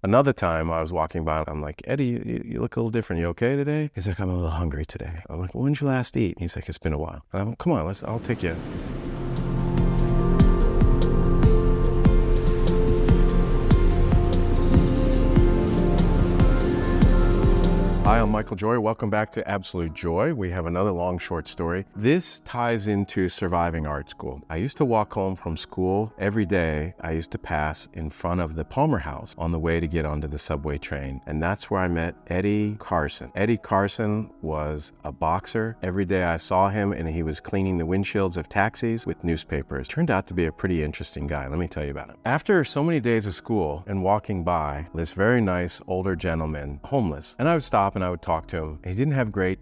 Another time I was walking by, I'm like, Eddie, you look a little different. You okay today? He's like, I'm a little hungry today. I'm like, when did you last eat? He's like, it's been a while. And I'm like, come on, I'll take you. Hi, I'm Michael Joy. Welcome back to Absolute Joy. We have another long short story. This ties into surviving art school. I used to walk home from school every day. I used to pass in front of the Palmer House on the way to get onto the subway train. And that's where I met Eddie Carson. Eddie Carson was a boxer. Every day I saw him and he was cleaning the windshields of taxis with newspapers. Turned out to be a pretty interesting guy. Let me tell you about him. After so many days of school and walking by this very nice older gentleman, homeless, and I would stop and I would talk to him. He didn't have great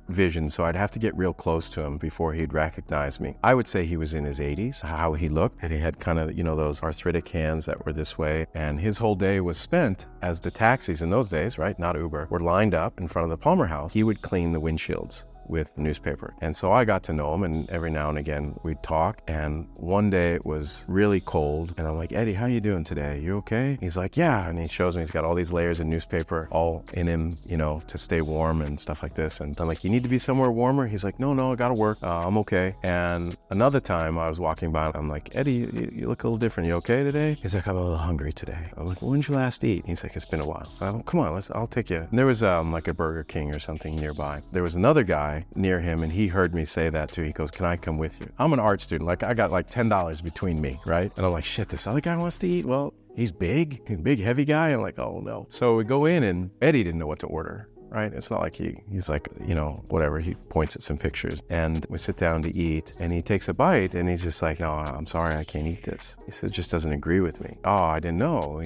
vision, so I'd have to get real close to him before he'd recognize me. I would say he was in his 80s, how he looked, and he had kind of, those arthritic hands that were this way, and his whole day was spent as the taxis in those days, right, not Uber, were lined up in front of the Palmer House. He would clean the windshields with newspaper. And so I got to know him, and every now and again we'd talk. And one day it was really cold and I'm like, Eddie, how you doing today? You okay? He's like, yeah. And he shows me he's got all these layers of newspaper all in him, to stay warm and stuff like this. And I'm like, you need to be somewhere warmer? He's like, no, I gotta work. I'm okay. And another time I was walking by, I'm like, Eddie, you look a little different. You okay today? He's like, I'm a little hungry today. I'm like, when did you last eat? He's like, it's been a while. I'm like, come on, I'll take you. And there was like a Burger King or something nearby. There was another guy near him, and he heard me say that too. He goes, can I come with you? I'm an art student. Like, I got like $10 between me, right? And I'm like, shit, this other guy wants to eat? Well, he's big, heavy guy. I'm like, oh no. So we go in and Eddie didn't know what to order. Right? It's not like he's like, whatever. He points at some pictures and we sit down to eat and he takes a bite and he's just like, oh, I'm sorry, I can't eat this. He said, it just doesn't agree with me. Oh, I didn't know,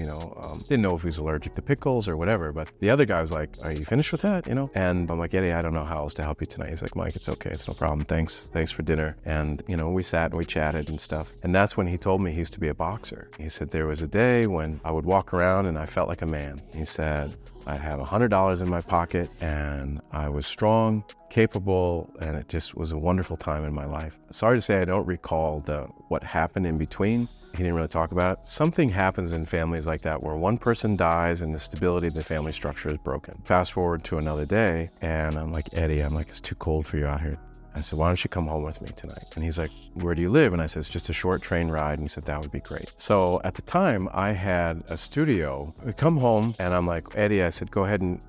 didn't know if he was allergic to pickles or whatever. But the other guy was like, are you finished with that? And I'm like, Eddie, I don't know how else to help you tonight. He's like, Mike, it's okay. It's no problem. Thanks for dinner. And, we sat and we chatted and stuff. And that's when he told me he used to be a boxer. He said, there was a day when I would walk around and I felt like a man. He said, I'd have $100 in my pocket and I was strong, capable, and it just was a wonderful time in my life. Sorry to say I don't recall what happened in between. He didn't really talk about it. Something happens in families like that where one person dies and the stability of the family structure is broken. Fast forward to another day and I'm like, Eddie, it's too cold for you out here. I said, why don't you come home with me tonight? And he's like, where do you live? And I said, it's just a short train ride. And he said, that would be great. So at the time I had a studio. We come home and I'm like, Eddie, I said, go ahead and,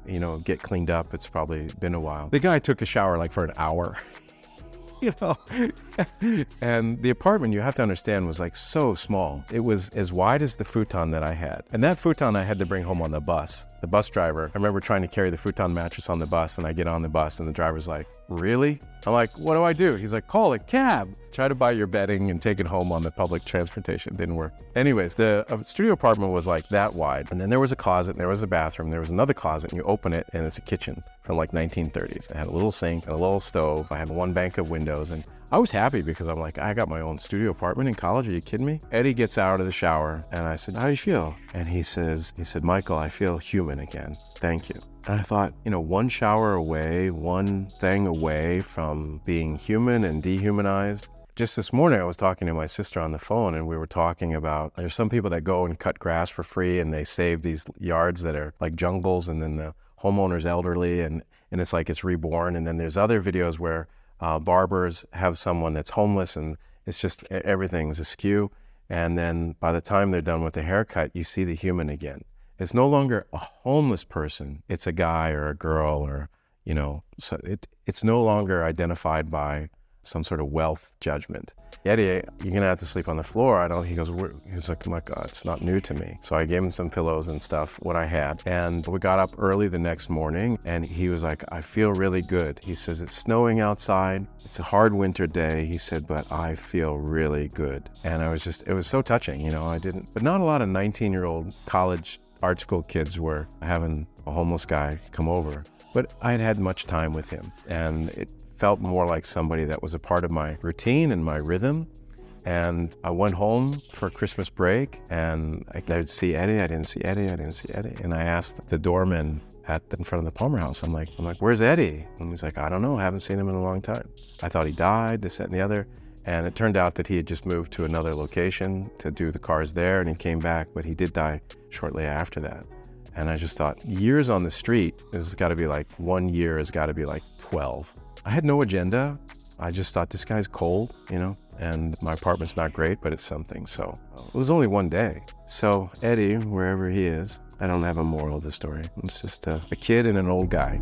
get cleaned up. It's probably been a while. The guy took a shower like for an hour. And the apartment, you have to understand, was like so small. It was as wide as the futon that I had. And that futon I had to bring home on the bus. The bus driver, I remember trying to carry the futon mattress on the bus and I get on the bus and the driver's like, really? I'm like, what do? He's like, call a cab. Try to buy your bedding and take it home on the public transportation. Didn't work. Anyways, the studio apartment was like that wide. And then there was a closet, and there was a bathroom, there was another closet, and you open it and it's a kitchen from like 1930s. It had a little sink and a little stove. I had one bank of windows and I was happy because I'm like, I got my own studio apartment in college. Are you kidding me? Eddie gets out of the shower and I said, how do you feel? And he said, Michael, I feel human again. Thank you. And I thought, one shower away, one thing away from being human and dehumanized. Just this morning, I was talking to my sister on the phone and we were talking about, there's some people that go and cut grass for free and they save these yards that are like jungles, and then the homeowner's elderly and it's like it's reborn. And then there's other videos where barbers have someone that's homeless and it's just everything's askew. And then by the time they're done with the haircut, you see the human again. It's no longer a homeless person. It's a guy or a girl or, so it's no longer identified by some sort of wealth judgment. Eddie, you're gonna have to sleep on the floor. He was like, my God, it's not new to me. So I gave him some pillows and stuff, what I had. And we got up early the next morning and he was like, I feel really good. He says, it's snowing outside. It's a hard winter day. He said, but I feel really good. And it was so touching, but not a lot of 19-year-old college art school kids were having a homeless guy come over. But I had much time with him and it felt more like somebody that was a part of my routine and my rhythm. And I went home for Christmas break and I'd see Eddie. I didn't see Eddie. And I asked the doorman in front of the Palmer House, I'm like, where's Eddie? And he's like, I don't know. I haven't seen him in a long time. I thought he died, this, that, and the other. And it turned out that he had just moved to another location to do the cars there, and he came back, but he did die shortly after that. And I just thought, years on the street has got to be like 1 year has got to be like 12. I had no agenda. I just thought, this guy's cold, and my apartment's not great, but it's something. So it was only 1 day. So Eddie, wherever he is, I don't have a moral of the story. It's just a kid and an old guy.